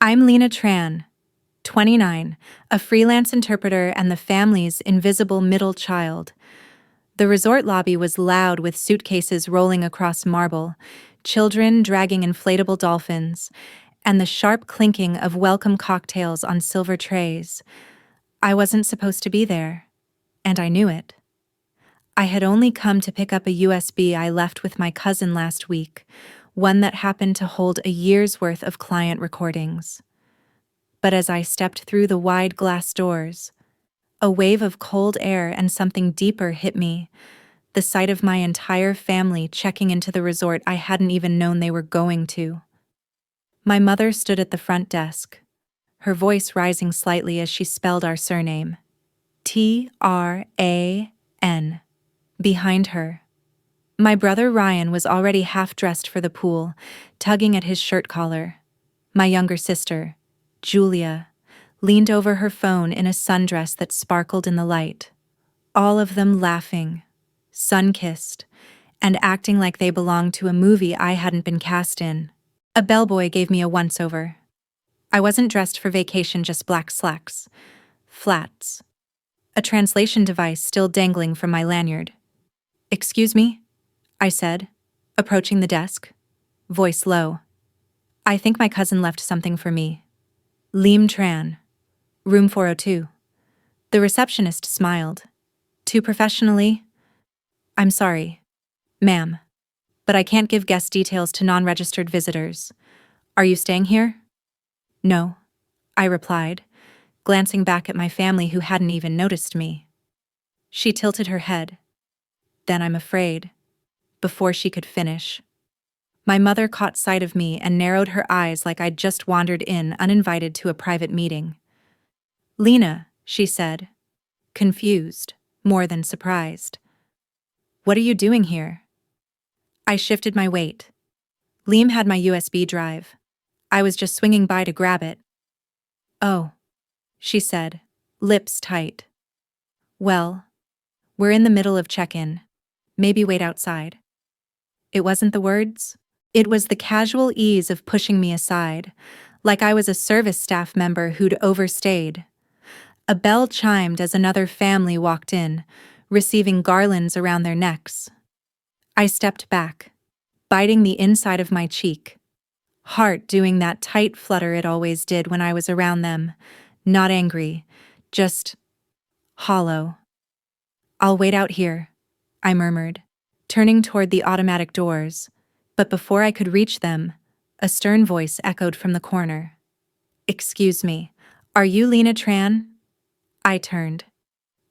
I'm Lena Tran, 29, a freelance interpreter and the family's invisible middle child. The resort lobby was loud with suitcases rolling across marble, children dragging inflatable dolphins, and the sharp clinking of welcome cocktails on silver trays. I wasn't supposed to be there, and I knew it. I had only come to pick up a USB I left with my cousin last week, one that happened to hold a year's worth of client recordings. But as I stepped through the wide glass doors, a wave of cold air and something deeper hit me, the sight of my entire family checking into the resort I hadn't even known they were going to. My mother stood at the front desk, her voice rising slightly as she spelled our surname, Tran. Behind her, my brother Ryan was already half-dressed for the pool, tugging at his shirt collar. My younger sister, Julia, leaned over her phone in a sundress that sparkled in the light. All of them laughing, sun-kissed, and acting like they belonged to a movie I hadn't been cast in. A bellboy gave me a once-over. I wasn't dressed for vacation, just black slacks. Flats. A translation device still dangling from my lanyard. "Excuse me?" I said, approaching the desk, voice low. "I think my cousin left something for me." Lim Tran, room 402. The receptionist smiled. Too professionally? "I'm sorry, ma'am, but I can't give guest details to non-registered visitors. Are you staying here?" "No," I replied, glancing back at my family who hadn't even noticed me. She tilted her head. "Then I'm afraid," before she could finish. My mother caught sight of me and narrowed her eyes like I'd just wandered in uninvited to a private meeting. "Lena," she said, confused, more than surprised. "What are you doing here?" I shifted my weight. Liam had my USB drive. I was just swinging by to grab it. "Oh," she said, lips tight. "Well, we're in the middle of check-in. Maybe wait outside." It wasn't the words. It was the casual ease of pushing me aside, like I was a service staff member who'd overstayed. A bell chimed as another family walked in, receiving garlands around their necks. I stepped back, biting the inside of my cheek, heart doing that tight flutter it always did when I was around them, not angry, just hollow. "I'll wait out here," I murmured, turning toward the automatic doors, but before I could reach them, a stern voice echoed from the corner. "Excuse me, are you Lena Tran?" I turned.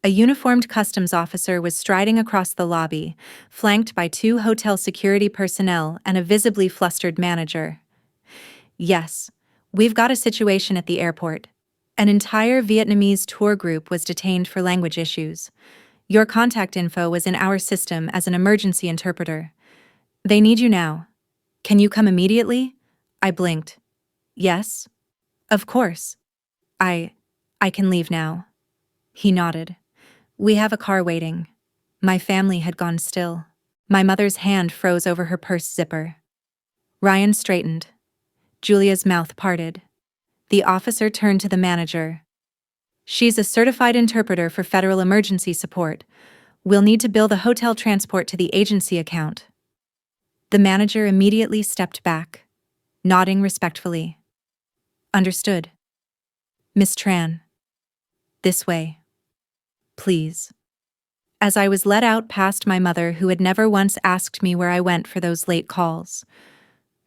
A uniformed customs officer was striding across the lobby, flanked by 2 hotel security personnel and a visibly flustered manager. "Yes, we've got a situation at the airport. An entire Vietnamese tour group was detained for language issues. Your contact info was in our system as an emergency interpreter. They need you now. Can you come immediately?" I blinked. "Yes? Of course. I can leave now." He nodded. "We have a car waiting." My family had gone still. My mother's hand froze over her purse zipper. Ryan straightened. Julia's mouth parted. The officer turned to the manager. "She's a certified interpreter for federal emergency support. We'll need to bill the hotel transport to the agency account." The manager immediately stepped back, nodding respectfully. "Understood. Miss Tran. This way. Please." As I was led out past my mother, who had never once asked me where I went for those late calls,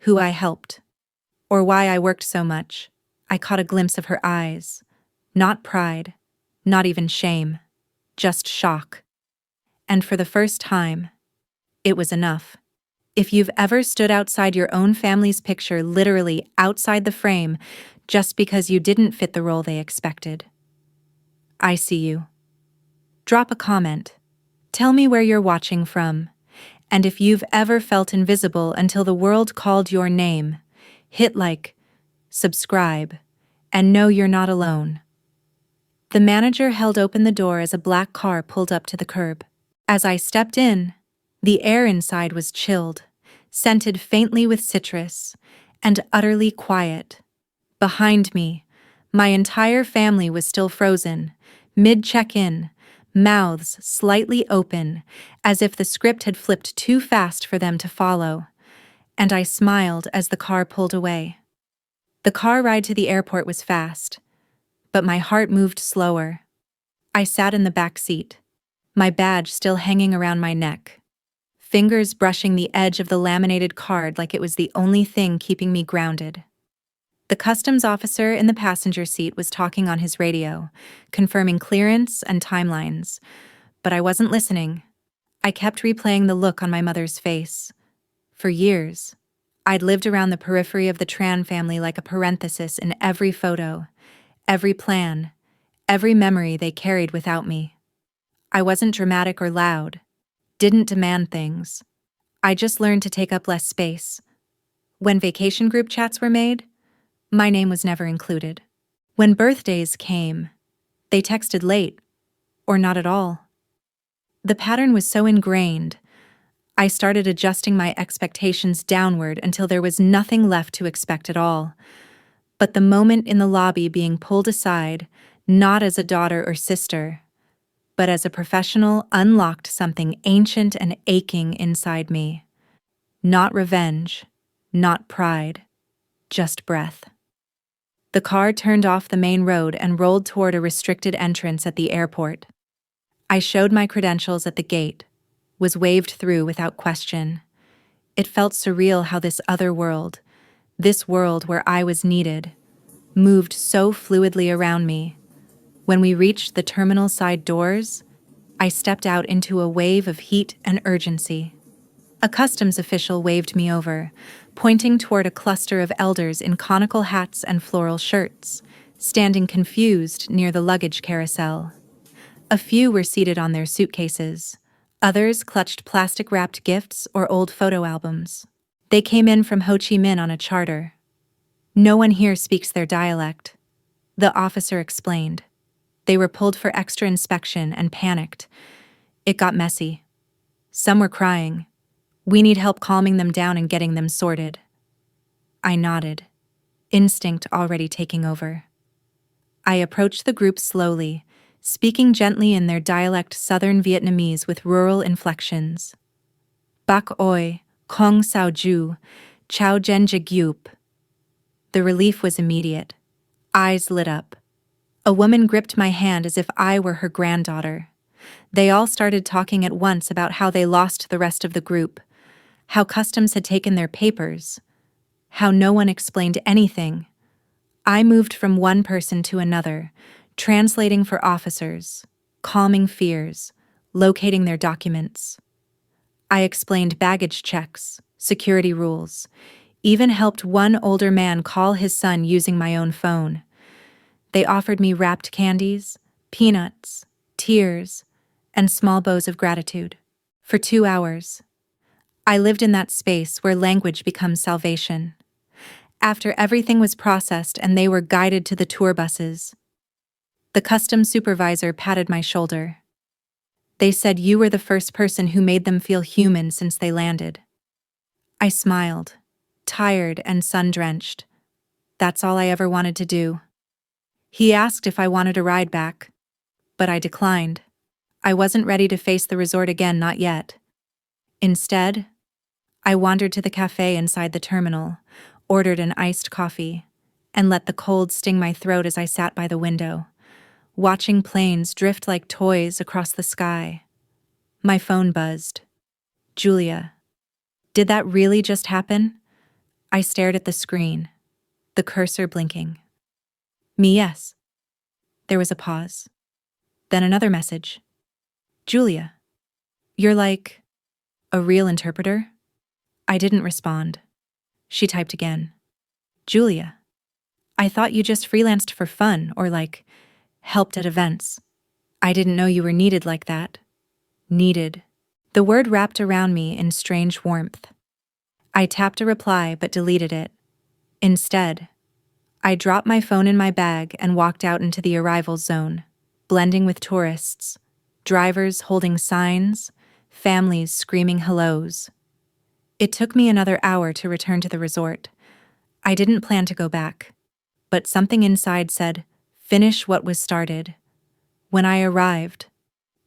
who I helped, or why I worked so much, I caught a glimpse of her eyes. Not pride, not even shame, just shock. And for the first time, it was enough. If you've ever stood outside your own family's picture, literally outside the frame, just because you didn't fit the role they expected, I see you. Drop a comment. Tell me where you're watching from. And if you've ever felt invisible until the world called your name, hit like, subscribe, and know you're not alone. The manager held open the door as a black car pulled up to the curb. As I stepped in, the air inside was chilled, scented faintly with citrus, and utterly quiet. Behind me, my entire family was still frozen, mid-check-in, mouths slightly open, as if the script had flipped too fast for them to follow, and I smiled as the car pulled away. The car ride to the airport was fast, but my heart moved slower. I sat in the back seat, my badge still hanging around my neck, fingers brushing the edge of the laminated card like it was the only thing keeping me grounded. The customs officer in the passenger seat was talking on his radio, confirming clearance and timelines, but I wasn't listening. I kept replaying the look on my mother's face. For years, I'd lived around the periphery of the Tran family like a parenthesis in every photo, every plan, every memory they carried without me. I wasn't dramatic or loud, didn't demand things. I just learned to take up less space. When vacation group chats were made, my name was never included. When birthdays came, they texted late, or not at all. The pattern was so ingrained, I started adjusting my expectations downward until there was nothing left to expect at all. But the moment in the lobby being pulled aside, not as a daughter or sister, but as a professional, unlocked something ancient and aching inside me. Not revenge, not pride, just breath. The car turned off the main road and rolled toward a restricted entrance at the airport. I showed my credentials at the gate, was waved through without question. It felt surreal how this other world, this world where I was needed, moved so fluidly around me. When we reached the terminal side doors, I stepped out into a wave of heat and urgency. A customs official waved me over, pointing toward a cluster of elders in conical hats and floral shirts, standing confused near the luggage carousel. A few were seated on their suitcases. Others clutched plastic-wrapped gifts or old photo albums. They came in from Ho Chi Minh on a charter. No one here speaks their dialect, the officer explained. They were pulled for extra inspection and panicked. It got messy. Some were crying. We need help calming them down and getting them sorted. I nodded, instinct already taking over. I approached the group slowly, speaking gently in their dialect Southern Vietnamese with rural inflections. Bak oi, kong sao ju, chao jen jagyup. The relief was immediate. Eyes lit up. A woman gripped my hand as if I were her granddaughter. They all started talking at once about how they lost the rest of the group, how customs had taken their papers, how no one explained anything. I moved from one person to another, translating for officers, calming fears, locating their documents. I explained baggage checks, security rules, even helped one older man call his son using my own phone. They offered me wrapped candies, peanuts, tears, and small bows of gratitude. For 2 hours, I lived in that space where language becomes salvation. After everything was processed and they were guided to the tour buses, the customs supervisor patted my shoulder. They said you were the first person who made them feel human since they landed. I smiled, tired and sun-drenched. That's all I ever wanted to do. He asked if I wanted a ride back, but I declined. I wasn't ready to face the resort again, not yet. Instead, I wandered to the cafe inside the terminal, ordered an iced coffee, and let the cold sting my throat as I sat by the window, watching planes drift like toys across the sky. My phone buzzed. Julia. Did that really just happen? I stared at the screen, the cursor blinking. Me, yes. There was a pause. Then another message. Julia. You're like a real interpreter? I didn't respond. She typed again. Julia. I thought you just freelanced for fun or helped at events. I didn't know you were needed like that. Needed. The word wrapped around me in strange warmth. I tapped a reply but deleted it. Instead, I dropped my phone in my bag and walked out into the arrival zone, blending with tourists, drivers holding signs, families screaming hellos. It took me another hour to return to the resort. I didn't plan to go back. but something inside said, "Finish what was started." When I arrived,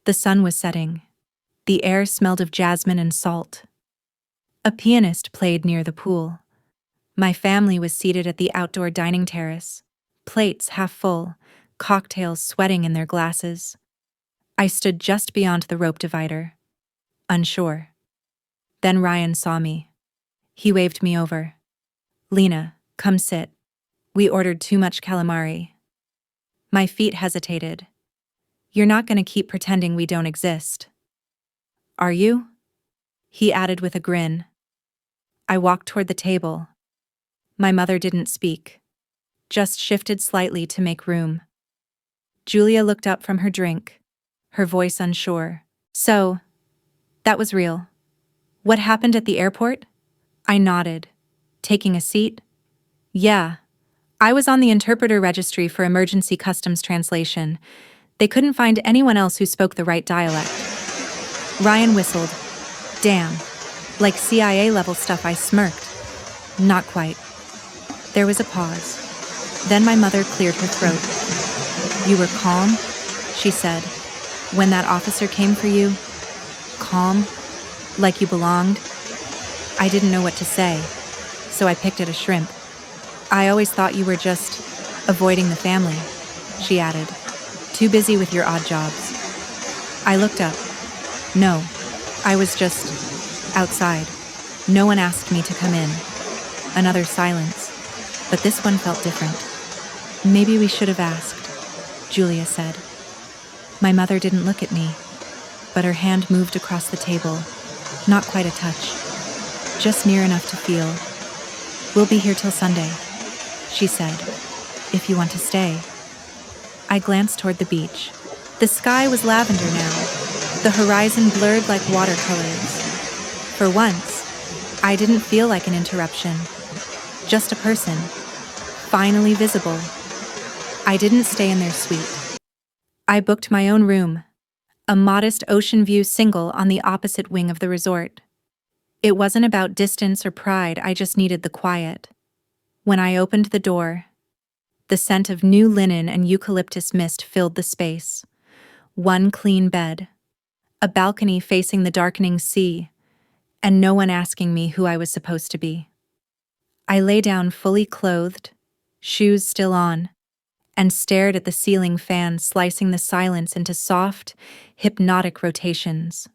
the sun was setting. The air smelled of jasmine and salt. A pianist played near the pool. My family was seated at the outdoor dining terrace, plates half full, cocktails sweating in their glasses. I stood just beyond the rope divider, unsure. Then Ryan saw me. He waved me over. "Lena, come sit. We ordered too much calamari." My feet hesitated. "You're not going to keep pretending we don't exist, are you?" He added with a grin. I walked toward the table. My mother didn't speak, just shifted slightly to make room. Julia looked up from her drink, her voice unsure. "So, that was real. What happened at the airport?" I nodded. "Taking a seat?" "Yeah. I was on the interpreter registry for emergency customs translation. They couldn't find anyone else who spoke the right dialect." Ryan whistled. "Damn. Like CIA-level stuff." I smirked. "Not quite." There was a pause. Then my mother cleared her throat. "You were calm," she said, "when that officer came for you? Calm? Like you belonged?" I didn't know what to say, so I picked at a shrimp. "I always thought you were just avoiding the family," she added. "Too busy with your odd jobs." I looked up. "No, I was just outside. No one asked me to come in." Another silence, but this one felt different. "Maybe we should have asked," Julia said. My mother didn't look at me, but her hand moved across the table. Not quite a touch, just near enough to feel. "We'll be here till Sunday," she said, "if you want to stay." I glanced toward the beach. The sky was lavender now, the horizon blurred like watercolors. For once, I didn't feel like an interruption, just a person, finally visible. I didn't stay in their suite. I booked my own room, a modest ocean view single on the opposite wing of the resort. It wasn't about distance or pride, I just needed the quiet. When I opened the door, the scent of new linen and eucalyptus mist filled the space. One clean bed, a balcony facing the darkening sea, and no one asking me who I was supposed to be. I lay down fully clothed, shoes still on, and stared at the ceiling fan slicing the silence into soft, hypnotic rotations.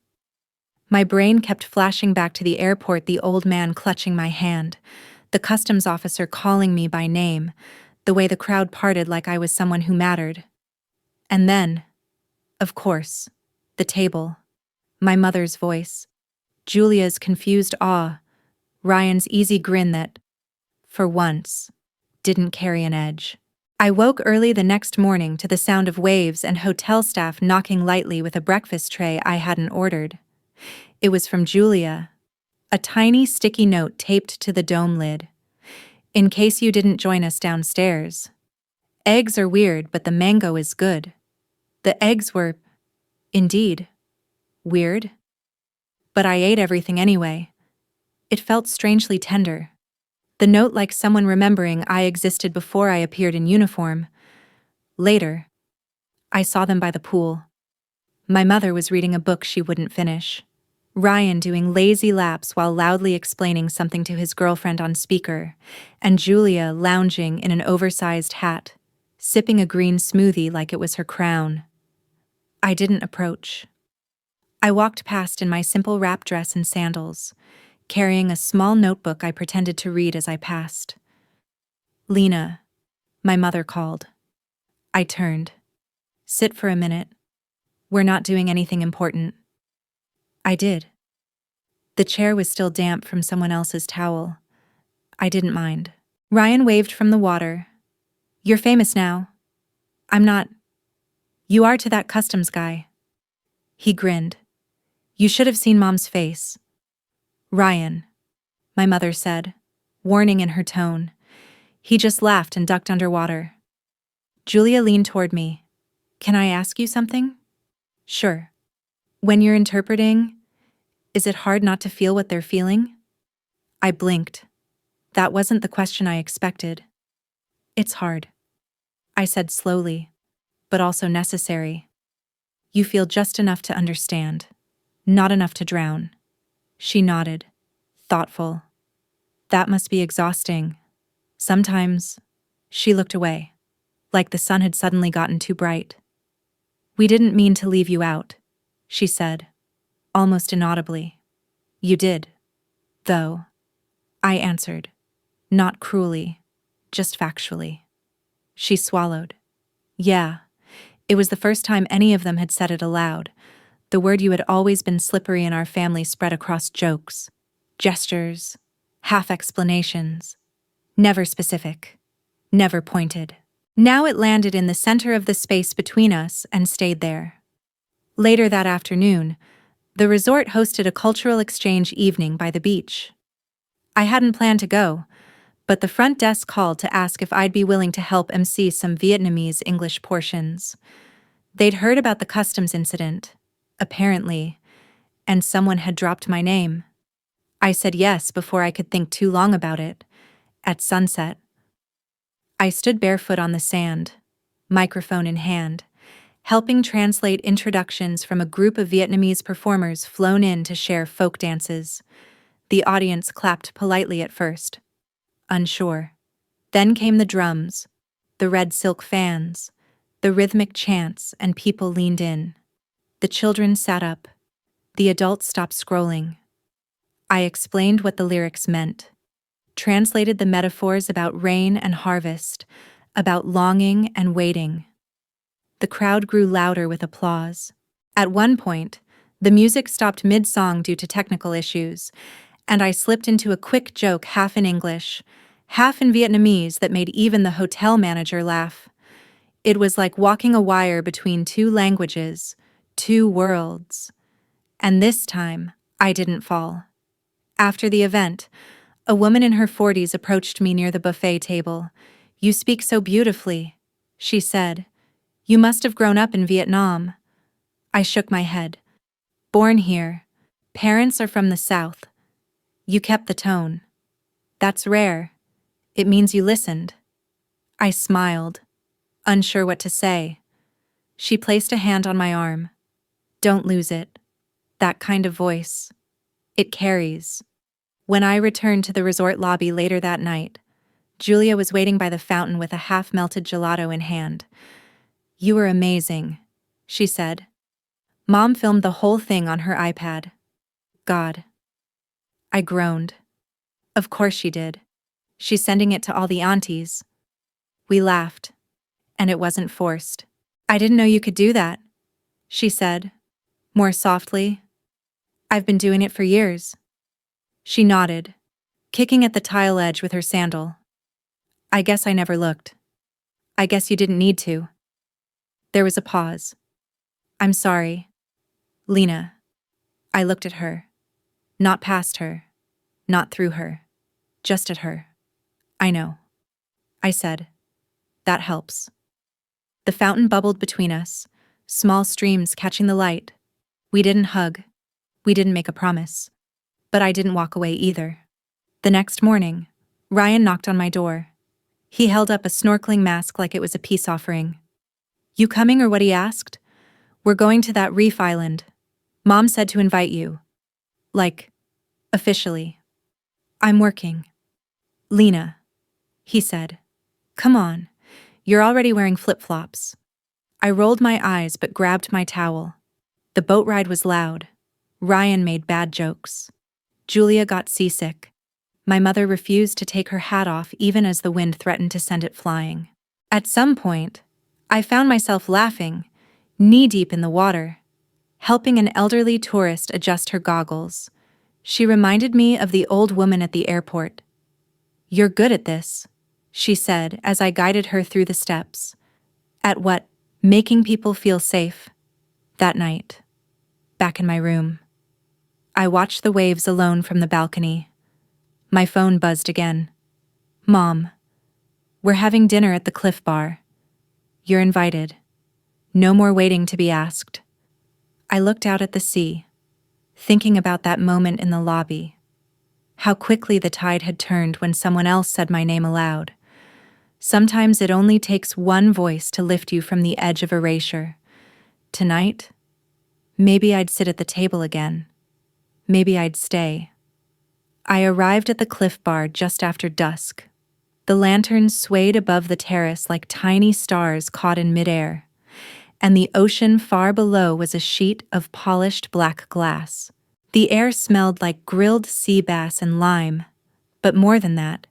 My brain kept flashing back to the airport, the old man clutching my hand, the customs officer calling me by name, the way the crowd parted like I was someone who mattered. And then, of course, the table, my mother's voice, Julia's confused awe, Ryan's easy grin that, for once, didn't carry an edge. I woke early the next morning to the sound of waves and hotel staff knocking lightly with a breakfast tray I hadn't ordered. It was from Julia, a tiny sticky note taped to the dome lid. "In case you didn't join us downstairs. Eggs are weird, but the mango is good." The eggs were, indeed, weird. But I ate everything anyway. It felt strangely tender. The note like someone remembering I existed before I appeared in uniform. Later, I saw them by the pool. My mother was reading a book she wouldn't finish. Ryan doing lazy laps while loudly explaining something to his girlfriend on speaker, and Julia lounging in an oversized hat, sipping a green smoothie like it was her crown. I didn't approach. I walked past in my simple wrap dress and sandals, carrying a small notebook I pretended to read as I passed. "Lena," my mother called. I turned. "Sit for a minute. We're not doing anything important." I did. The chair was still damp from someone else's towel. I didn't mind. Ryan waved from the water. "You're famous now." "I'm not." "You are to that customs guy." He grinned. "You should have seen Mom's face." "Ryan," my mother said, warning in her tone. He just laughed and ducked underwater. Julia leaned toward me. "Can I ask you something?" "Sure." "When you're interpreting, is it hard not to feel what they're feeling?" I blinked. That wasn't the question I expected. It's hard, I said slowly, but also necessary. You feel just enough to understand, not enough to drown. She nodded, thoughtful. That must be exhausting. Sometimes. She looked away, like the sun had suddenly gotten too bright. We didn't mean to leave you out, she said, almost inaudibly. You did, though, I answered, not cruelly, just factually. She swallowed. Yeah, it was the first time any of them had said it aloud. The word you had always been slippery in our family spread across jokes, gestures, half-explanations. Never specific. Never pointed. Now it landed in the center of the space between us and stayed there. Later that afternoon, the resort hosted a cultural exchange evening by the beach. I hadn't planned to go, but the front desk called to ask if I'd be willing to help MC some Vietnamese English portions. They'd heard about the customs incident, apparently, and someone had dropped my name. I said yes before I could think too long about it. At sunset, I stood barefoot on the sand, microphone in hand, helping translate introductions from a group of Vietnamese performers flown in to share folk dances. The audience clapped politely at first, unsure. Then came the drums, the red silk fans, the rhythmic chants, and people leaned in. The children sat up. The adults stopped scrolling. I explained what the lyrics meant, translated the metaphors about rain and harvest, about longing and waiting. The crowd grew louder with applause. At one point, the music stopped mid-song due to technical issues, and I slipped into a quick joke half in English, half in Vietnamese that made even the hotel manager laugh. It was like walking a wire between two languages, two worlds. And this time, I didn't fall. After the event, a woman in her 40s approached me near the buffet table. You speak so beautifully, she said. You must have grown up in Vietnam. I shook my head. Born here. Parents are from the South. You kept the tone. That's rare. It means you listened. I smiled, unsure what to say. She placed a hand on my arm. Don't lose it. That kind of voice. It carries. When I returned to the resort lobby later that night, Julia was waiting by the fountain with a half-melted gelato in hand. You were amazing, she said. Mom filmed the whole thing on her iPad. God. I groaned. Of course she did. She's sending it to all the aunties. We laughed, and it wasn't forced. I didn't know you could do that, she said, more softly. I've been doing it for years. She nodded, kicking at the tile edge with her sandal. I guess I never looked. I guess you didn't need to. There was a pause. I'm sorry. Lena. I looked at her. Not past her. Not through her. Just at her. I know. I said. That helps. The fountain bubbled between us, small streams catching the light. We didn't hug. We didn't make a promise. But I didn't walk away either. The next morning, Ryan knocked on my door. He held up a snorkeling mask like it was a peace offering. You coming or what, he asked? We're going to that reef island. Mom said to invite you. Like, officially. I'm working. Lena, he said. Come on. You're already wearing flip-flops. I rolled my eyes but grabbed my towel. The boat ride was loud. Ryan made bad jokes. Julia got seasick. My mother refused to take her hat off even as the wind threatened to send it flying. At some point, I found myself laughing, knee-deep in the water, helping an elderly tourist adjust her goggles. She reminded me of the old woman at the airport. You're good at this, she said as I guided her through the steps. At what? Making people feel safe. That night, back in my room, I watched the waves alone from the balcony. My phone buzzed again. Mom, we're having dinner at the Cliff Bar. You're invited. No more waiting to be asked. I looked out at the sea, thinking about that moment in the lobby. How quickly the tide had turned when someone else said my name aloud. Sometimes it only takes one voice to lift you from the edge of erasure. Tonight, maybe I'd sit at the table again. Maybe I'd stay. I arrived at the Cliff Bar just after dusk. The lanterns swayed above the terrace like tiny stars caught in midair, and the ocean far below was a sheet of polished black glass. The air smelled like grilled sea bass and lime, but more than that,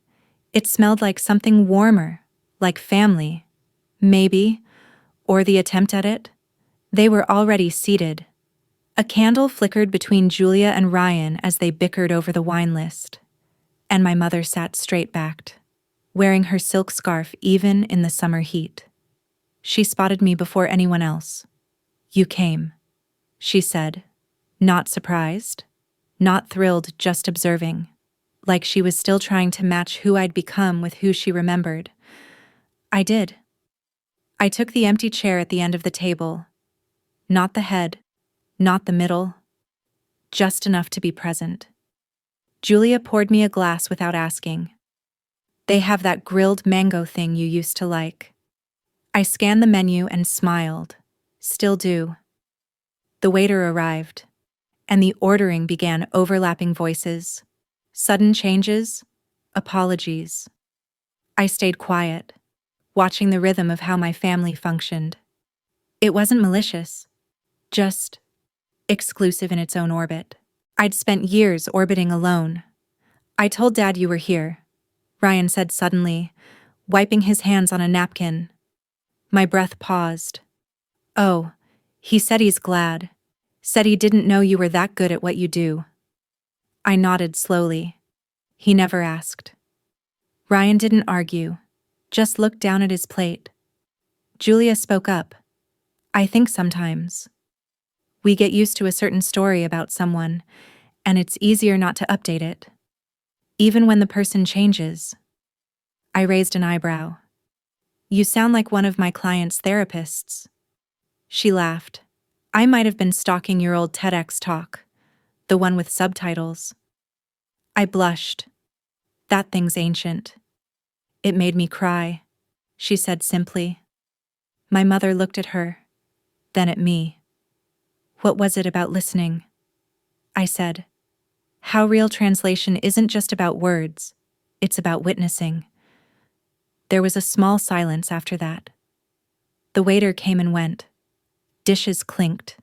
it smelled like something warmer, like family. Maybe, or the attempt at it. They were already seated. A candle flickered between Julia and Ryan as they bickered over the wine list, and my mother sat straight-backed, wearing her silk scarf even in the summer heat. She spotted me before anyone else. "You came," she said, not surprised, not thrilled, just observing, like she was still trying to match who I'd become with who she remembered. I did. I took the empty chair at the end of the table. Not the head, not the middle, just enough to be present. Julia poured me a glass without asking. "They have that grilled mango thing you used to like." I scanned the menu and smiled. Still do. The waiter arrived, and the ordering began. Overlapping voices, sudden changes, apologies. I stayed quiet, watching the rhythm of how my family functioned. It wasn't malicious, just exclusive in its own orbit. I'd spent years orbiting alone. "I told Dad you were here," Ryan said suddenly, wiping his hands on a napkin. My breath paused. "Oh, he said he's glad. Said he didn't know you were that good at what you do." I nodded slowly. He never asked. Ryan didn't argue, just looked down at his plate. Julia spoke up. "I think sometimes we get used to a certain story about someone, and it's easier not to update it, even when the person changes." I raised an eyebrow. "You sound like one of my client's therapists." She laughed. "I might have been stalking your old TEDx talk, the one with subtitles." I blushed. "That thing's ancient." "It made me cry," she said simply. My mother looked at her, then at me. "What was it about listening?" I said. "How real translation isn't just about words, it's about witnessing." There was a small silence after that. The waiter came and went. Dishes clinked.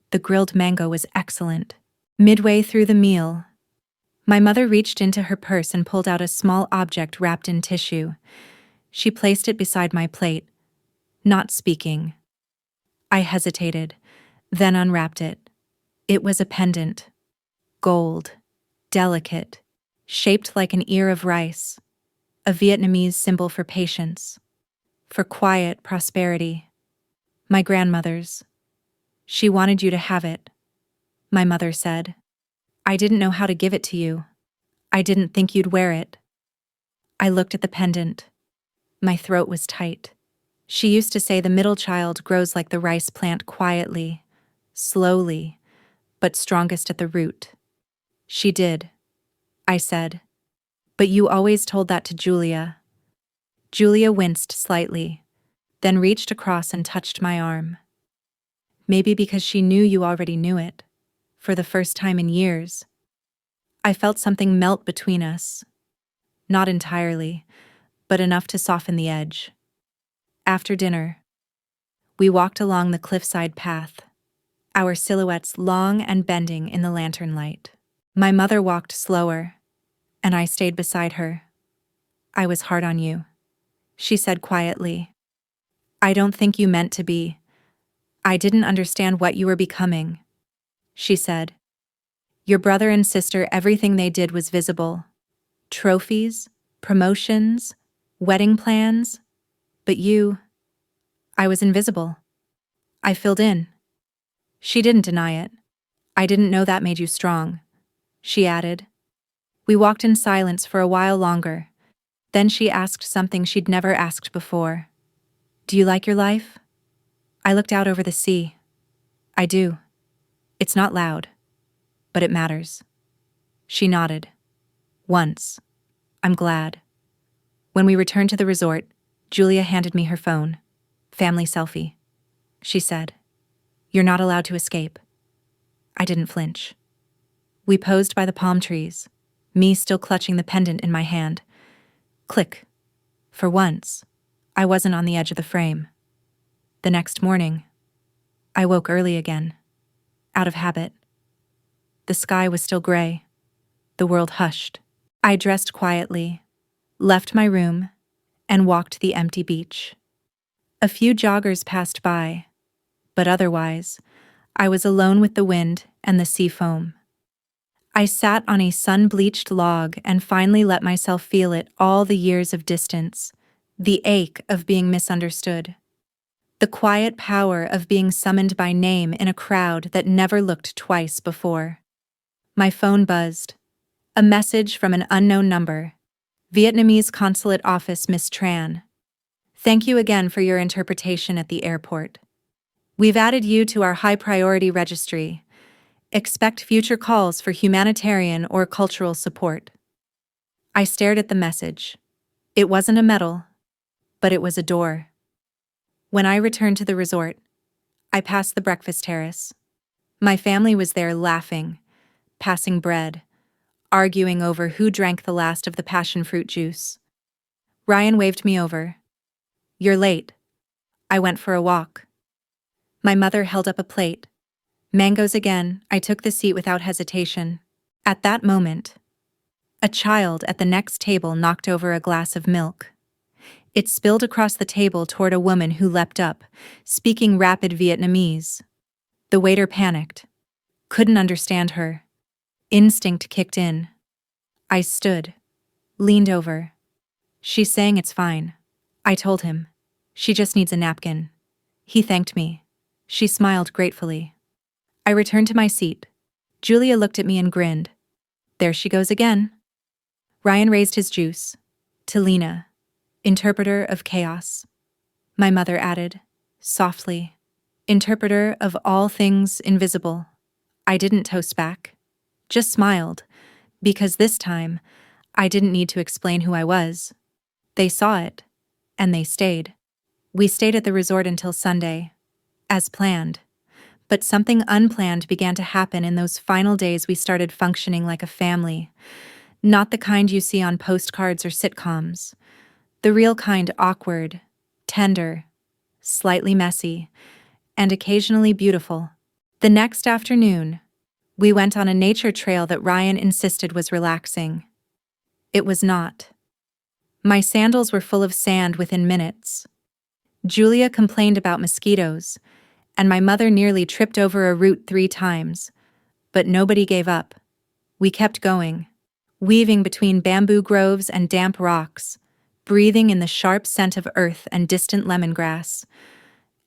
The grilled mango was excellent. Midway through the meal, my mother reached into her purse and pulled out a small object wrapped in tissue. She placed it beside my plate, not speaking. I hesitated, then unwrapped it. It was a pendant. Gold. Delicate. Shaped like an ear of rice. A Vietnamese symbol for patience. For quiet prosperity. My grandmother's. "She wanted you to have it," my mother said. "I didn't know how to give it to you. I didn't think you'd wear it." I looked at the pendant. My throat was tight. She used to say the middle child grows like the rice plant, quietly, slowly, but strongest at the root. She did, I said. "But you always told that to Julia." Julia winced slightly, then reached across and touched my arm. "Maybe because she knew you already knew it, for the first time in years." I felt something melt between us. Not entirely, but enough to soften the edge. After dinner, we walked along the cliffside path, our silhouettes long and bending in the lantern light. My mother walked slower, and I stayed beside her. "I was hard on you," she said quietly. "I don't think you meant to be. I didn't understand what you were becoming," she said. "Your brother and sister, everything they did was visible. Trophies, promotions, wedding plans. But you, I was invisible. I filled in." She didn't deny it. "I didn't know that made you strong," she added. We walked in silence for a while longer. Then she asked something she'd never asked before. "Do you like your life?" I looked out over the sea. "I do. It's not loud, but it matters." She nodded. "Once. I'm glad." When we returned to the resort, Julia handed me her phone. Family selfie, she said. You're not allowed to escape. I didn't flinch. We posed by the palm trees, me still clutching the pendant in my hand. Click. For once, I wasn't on the edge of the frame. The next morning, I woke early again, out of habit. The sky was still gray. The world hushed. I dressed quietly, left my room, and walked the empty beach. A few joggers passed by, but otherwise, I was alone with the wind and the sea foam. I sat on a sun-bleached log and finally let myself feel it all the years of distance, the ache of being misunderstood, the quiet power of being summoned by name in a crowd that never looked twice before. My phone buzzed. A message from an unknown number. Vietnamese Consulate Office, Miss Tran. Thank you again for your interpretation at the airport. We've added you to our high-priority registry. Expect future calls for humanitarian or cultural support. I stared at the message. It wasn't a medal, but it was a door. When I returned to the resort, I passed the breakfast terrace. My family was there laughing, passing bread, arguing over who drank the last of the passion fruit juice. Ryan waved me over. You're late. I went for a walk. My mother held up a plate. Mangoes again. I took the seat without hesitation. At that moment, a child at the next table knocked over a glass of milk. It spilled across the table toward a woman who leapt up, speaking rapid Vietnamese. The waiter panicked. Couldn't understand her. Instinct kicked in. I stood, leaned over. She's saying it's fine. I told him. She just needs a napkin. He thanked me. She smiled gratefully. I returned to my seat. Julia looked at me and grinned. There she goes again. Ryan raised his juice. To Lena, interpreter of chaos. My mother added, softly, interpreter of all things invisible. I didn't toast back. Just smiled, because this time, I didn't need to explain who I was. They saw it, and they stayed. We stayed at the resort until Sunday, as planned. But something unplanned began to happen in those final days. We started functioning like a family. Not the kind you see on postcards or sitcoms. The real kind, awkward, tender, slightly messy, and occasionally beautiful. The next afternoon, we went on a nature trail that Ryan insisted was relaxing. It was not. My sandals were full of sand within minutes. Julia complained about mosquitoes, and my mother nearly tripped over a root 3 times. But nobody gave up. We kept going, weaving between bamboo groves and damp rocks, breathing in the sharp scent of earth and distant lemongrass.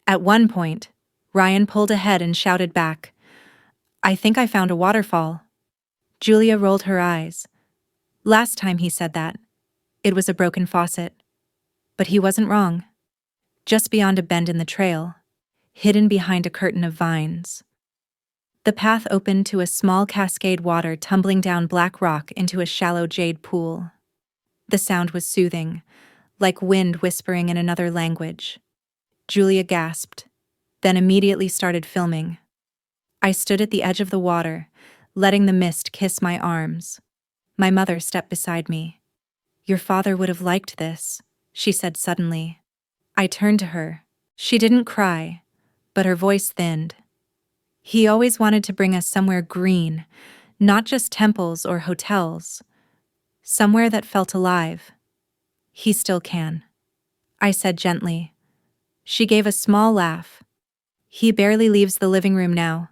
At one point, Ryan pulled ahead and shouted back, I think I found a waterfall. Julia rolled her eyes. Last time he said that, it was a broken faucet. But he wasn't wrong. Just beyond a bend in the trail, hidden behind a curtain of vines. The path opened to a small cascade, water tumbling down black rock into a shallow jade pool. The sound was soothing, like wind whispering in another language. Julia gasped, then immediately started filming. I stood at the edge of the water, letting the mist kiss my arms. My mother stepped beside me. Your father would have liked this, she said suddenly. I turned to her. She didn't cry, but her voice thinned. He always wanted to bring us somewhere green, not just temples or hotels. Somewhere that felt alive. He still can. I said gently. She gave a small laugh. He barely leaves the living room now.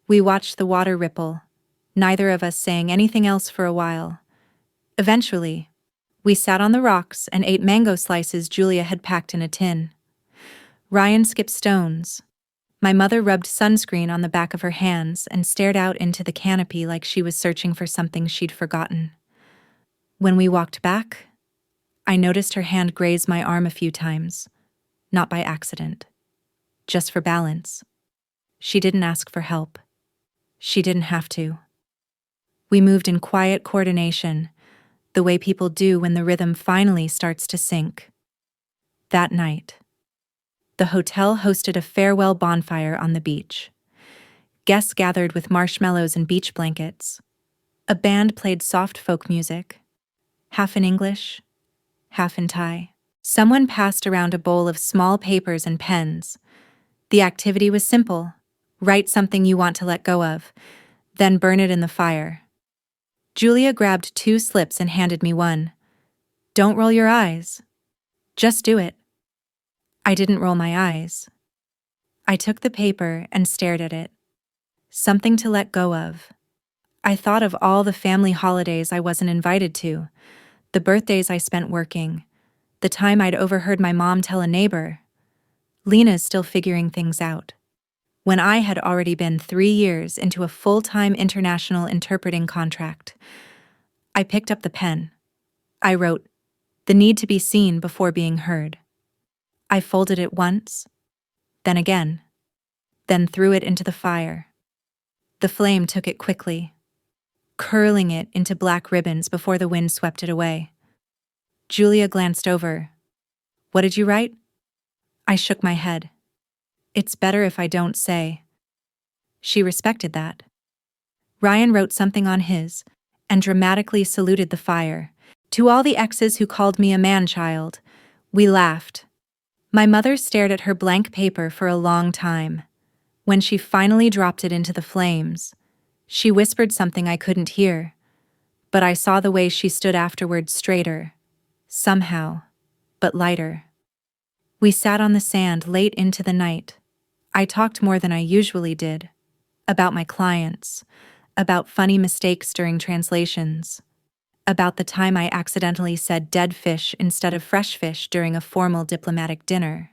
We watched the water ripple, neither of us saying anything else for a while. Eventually, we sat on the rocks and ate mango slices Julia had packed in a tin. Ryan skipped stones. My mother rubbed sunscreen on the back of her hands and stared out into the canopy like she was searching for something she'd forgotten. When we walked back, I noticed her hand graze my arm a few times, not by accident, just for balance. She didn't ask for help. She didn't have to. We moved in quiet coordination, the way people do when the rhythm finally starts to sink. That night, the hotel hosted a farewell bonfire on the beach. Guests gathered with marshmallows and beach blankets. A band played soft folk music, half in English, half in Thai. Someone passed around a bowl of small papers and pens. The activity was simple. Write something you want to let go of, then burn it in the fire. Julia grabbed 2 slips and handed me one. Don't roll your eyes. Just do it. I didn't roll my eyes. I took the paper and stared at it. Something to let go of. I thought of all the family holidays I wasn't invited to, the birthdays I spent working, the time I'd overheard my mom tell a neighbor. Lena's still figuring things out. When I had already been 3 years into a full-time international interpreting contract. I picked up the pen. I wrote, "The need to be seen before being heard." I folded it once, then again, then threw it into the fire. The flame took it quickly, curling it into black ribbons before the wind swept it away. Julia glanced over. "What did you write?" I shook my head. "It's better if I don't say." She respected that. Ryan wrote something on his, and dramatically saluted the fire. "To all the exes who called me a man-child." We laughed. My mother stared at her blank paper for a long time. When she finally dropped it into the flames, she whispered something I couldn't hear, but I saw the way she stood afterward straighter, somehow, but lighter. We sat on the sand late into the night. I talked more than I usually did, about my clients, about funny mistakes during translations, about the time I accidentally said dead fish instead of fresh fish during a formal diplomatic dinner.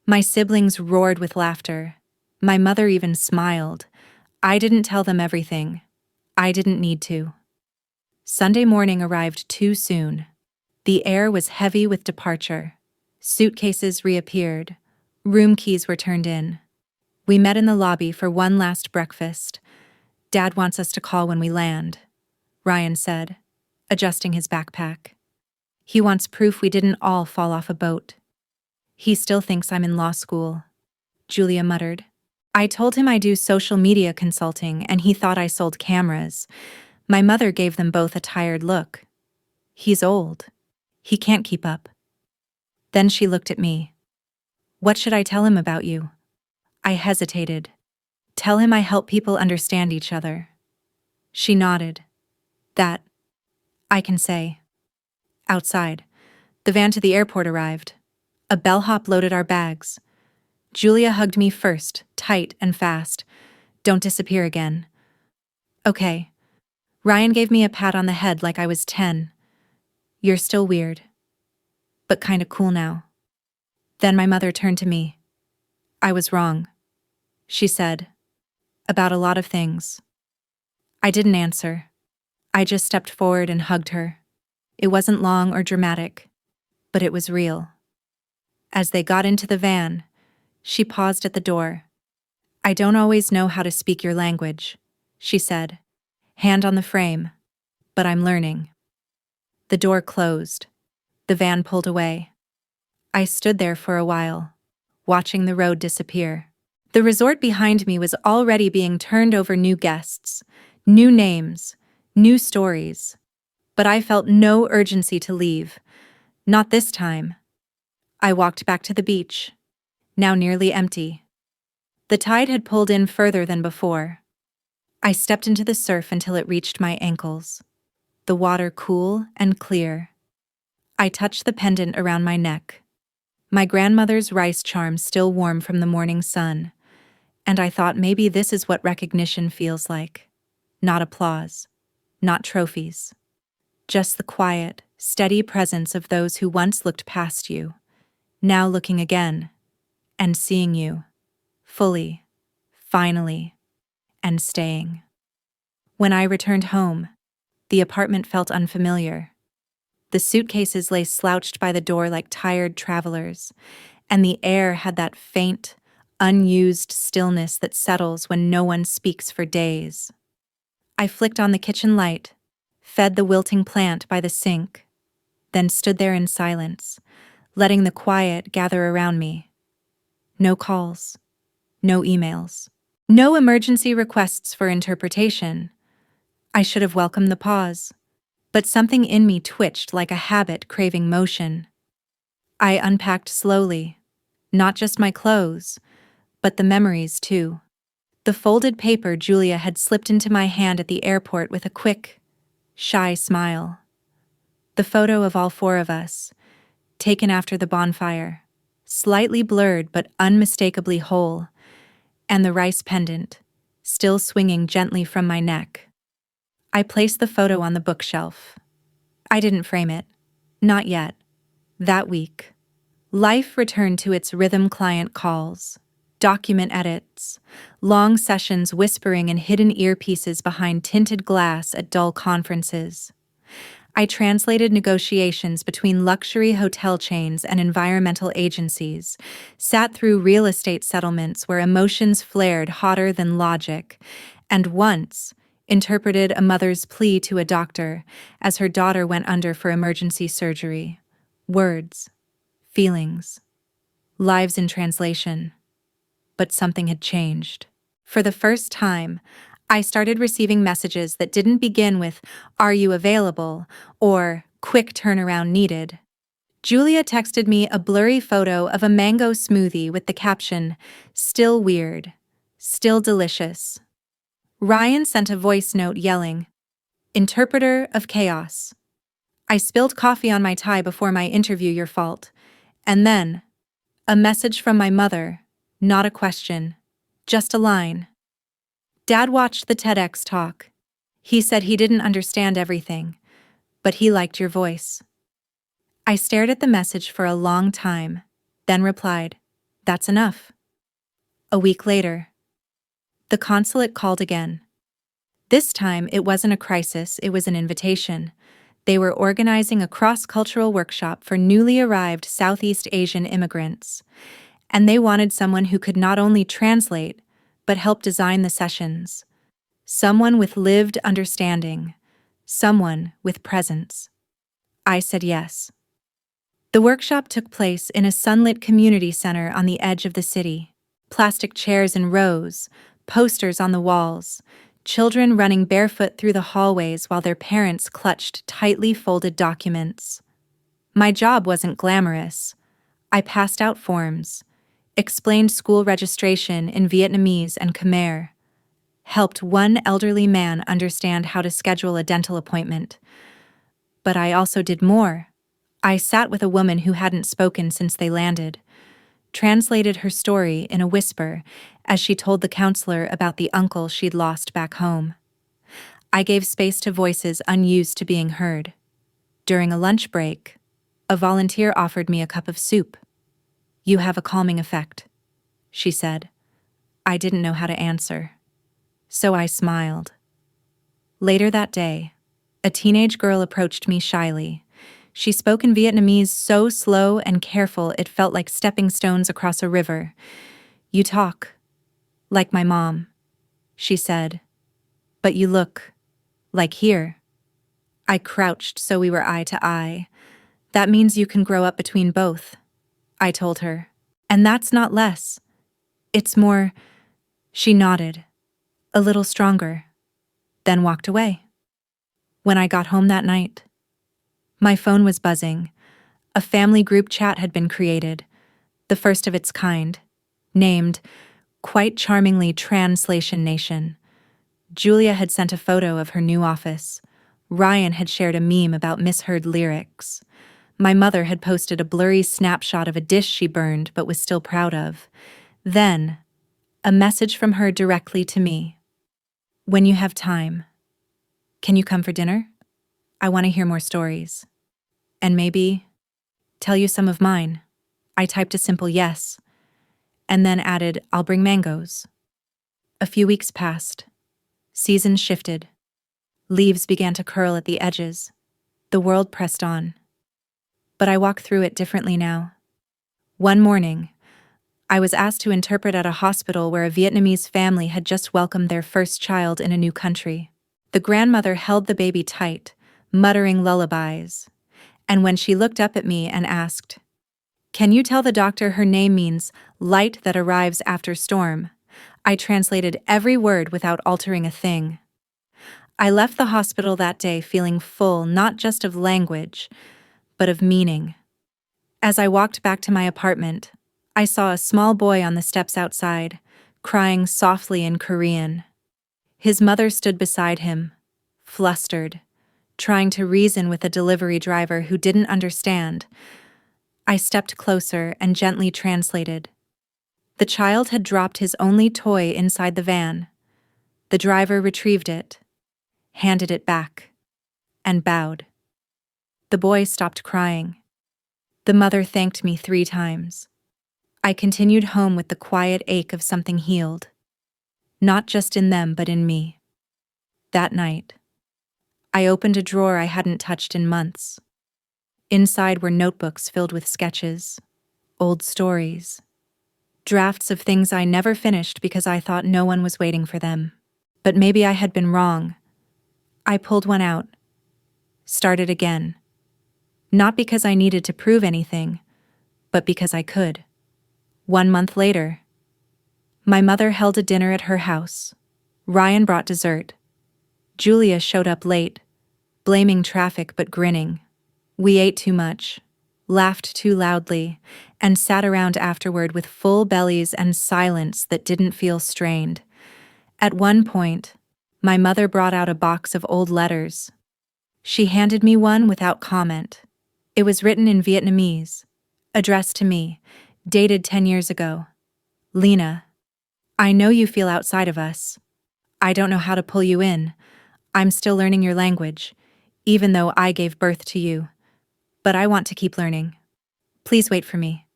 My siblings roared with laughter. My mother even smiled. I didn't tell them everything. I didn't need to. Sunday morning arrived too soon. The air was heavy with departure. Suitcases reappeared. Room keys were turned in. We met in the lobby for one last breakfast. "Dad wants us to call when we land," Ryan said, adjusting his backpack. "He wants proof we didn't all fall off a boat." "He still thinks I'm in law school," Julia muttered. "I told him I do social media consulting and he thought I sold cameras." My mother gave them both a tired look. "He's old. He can't keep up." Then she looked at me. "What should I tell him about you?" I hesitated. "Tell him I help people understand each other." She nodded. "That I can say." Outside, the van to the airport arrived. A bellhop loaded our bags. Julia hugged me first, tight and fast. "Don't disappear again." "Okay." Ryan gave me a pat on the head like I was 10. "You're still weird, but kinda cool now." Then my mother turned to me. "I was wrong," she said, "about a lot of things." I didn't answer. I just stepped forward and hugged her. It wasn't long or dramatic, but it was real. As they got into the van, she paused at the door. "I don't always know how to speak your language," she said, hand on the frame, "but I'm learning." The door closed. The van pulled away. I stood there for a while, watching the road disappear. The resort behind me was already being turned over new guests, new names, new stories. But I felt no urgency to leave. Not this time. I walked back to the beach, now nearly empty. The tide had pulled in further than before. I stepped into the surf until it reached my ankles, the water cool and clear. I touched the pendant around my neck, my grandmother's rice charm still warm from the morning sun, and I thought maybe this is what recognition feels like. Not applause, not trophies. Just the quiet, steady presence of those who once looked past you, now looking again, and seeing you, fully, finally, and staying. When I returned home, the apartment felt unfamiliar. The suitcases lay slouched by the door like tired travelers, and the air had that faint, unused stillness that settles when no one speaks for days. I flicked on the kitchen light, fed the wilting plant by the sink, then stood there in silence, letting the quiet gather around me. No calls, no emails, no emergency requests for interpretation. I should have welcomed the pause, but something in me twitched like a habit craving motion. I unpacked slowly, not just my clothes, but the memories too. The folded paper Julia had slipped into my hand at the airport with a quick, shy smile. The photo of all four of us, taken after the bonfire, slightly blurred but unmistakably whole, and the rice pendant, still swinging gently from my neck. I placed the photo on the bookshelf. I didn't frame it. Not yet. That week, life returned to its rhythm. Client calls, document edits, long sessions whispering in hidden earpieces behind tinted glass at dull conferences. I translated negotiations between luxury hotel chains and environmental agencies, sat through real estate settlements where emotions flared hotter than logic, and once interpreted a mother's plea to a doctor as her daughter went under for emergency surgery. Words, feelings, lives in translation. But something had changed. For the first time, I started receiving messages that didn't begin with, "Are you available?" or "Quick turnaround needed." Julia texted me a blurry photo of a mango smoothie with the caption, "Still weird, still delicious." Ryan sent a voice note yelling, "Interpreter of chaos. I spilled coffee on my tie before my interview, your fault." And then, a message from my mother, not a question, just a line. Dad watched the TEDx talk. He said he didn't understand everything, but he liked your voice. I stared at the message for a long time, then replied, "That's enough." A week later, the consulate called again. This time, it wasn't a crisis, it was an invitation. They were organizing a cross-cultural workshop for newly arrived Southeast Asian immigrants, and they wanted someone who could not only translate, but help design the sessions. Someone with lived understanding, someone with presence. I said yes. The workshop took place in a sunlit community center on the edge of the city. Plastic chairs in rows, posters on the walls, children running barefoot through the hallways while their parents clutched tightly folded documents. My job wasn't glamorous. I passed out forms, explained school registration in Vietnamese and Khmer, helped one elderly man understand how to schedule a dental appointment. But I also did more. I sat with a woman who hadn't spoken since they landed, translated her story in a whisper as she told the counselor about the uncle she'd lost back home. I gave space to voices unused to being heard. During a lunch break, a volunteer offered me a cup of soup. "You have a calming effect," she said. I didn't know how to answer, so I smiled. Later that day, a teenage girl approached me shyly. She spoke in Vietnamese so slow and careful it felt like stepping stones across a river. "You talk like my mom," she said, "but you look like here." I crouched so we were eye to eye. "That means you can grow up between both," I told her. "And that's not less. It's more." She nodded, a little stronger, then walked away. When I got home that night, my phone was buzzing. A family group chat had been created, the first of its kind, named, quite charmingly, Translation Nation. Julia had sent a photo of her new office. Ryan had shared a meme about misheard lyrics. My mother had posted a blurry snapshot of a dish she burned but was still proud of. Then, a message from her directly to me. "When you have time, can you come for dinner? I want to hear more stories. And maybe tell you some of mine." I typed a simple yes, and then added, "I'll bring mangoes." A few weeks passed. Seasons shifted. Leaves began to curl at the edges. The world pressed on. But I walk through it differently now. One morning, I was asked to interpret at a hospital where a Vietnamese family had just welcomed their first child in a new country. The grandmother held the baby tight, muttering lullabies. And when she looked up at me and asked, Can you tell the doctor her name means light that arrives after storm? I translated every word without altering a thing. I left the hospital that day feeling full not just of language, but of meaning. As I walked back to my apartment, I saw a small boy on the steps outside, crying softly in Korean. His mother stood beside him, flustered, trying to reason with a delivery driver who didn't understand. I stepped closer and gently translated. The child had dropped his only toy inside the van. The driver retrieved it, handed it back, and bowed. The boy stopped crying. The mother thanked me 3 times. I continued home with the quiet ache of something healed. Not just in them, but in me. That night, I opened a drawer I hadn't touched in months. Inside were notebooks filled with sketches, old stories, drafts of things I never finished because I thought no one was waiting for them. But maybe I had been wrong. I pulled one out, started again. Not because I needed to prove anything, but because I could. 1 month later, my mother held a dinner at her house. Ryan brought dessert. Julia showed up late, blaming traffic but grinning. We ate too much, laughed too loudly, and sat around afterward with full bellies and silence that didn't feel strained. At one point, my mother brought out a box of old letters. She handed me one without comment. It was written in Vietnamese, addressed to me, dated 10 years ago. Lena, I know you feel outside of us. I don't know how to pull you in. I'm still learning your language, even though I gave birth to you. But I want to keep learning. Please wait for me.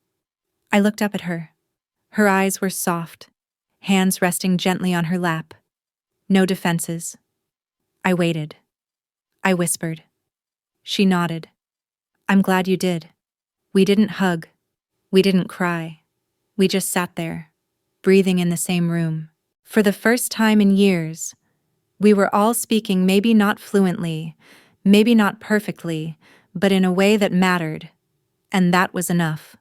I looked up at her. Her eyes were soft, hands resting gently on her lap. No defenses. I waited. I whispered. She nodded. I'm glad you did. We didn't hug. We didn't cry. We just sat there, breathing in the same room. For the first time in years, we were all speaking maybe not fluently, maybe not perfectly, but in a way that mattered, and that was enough.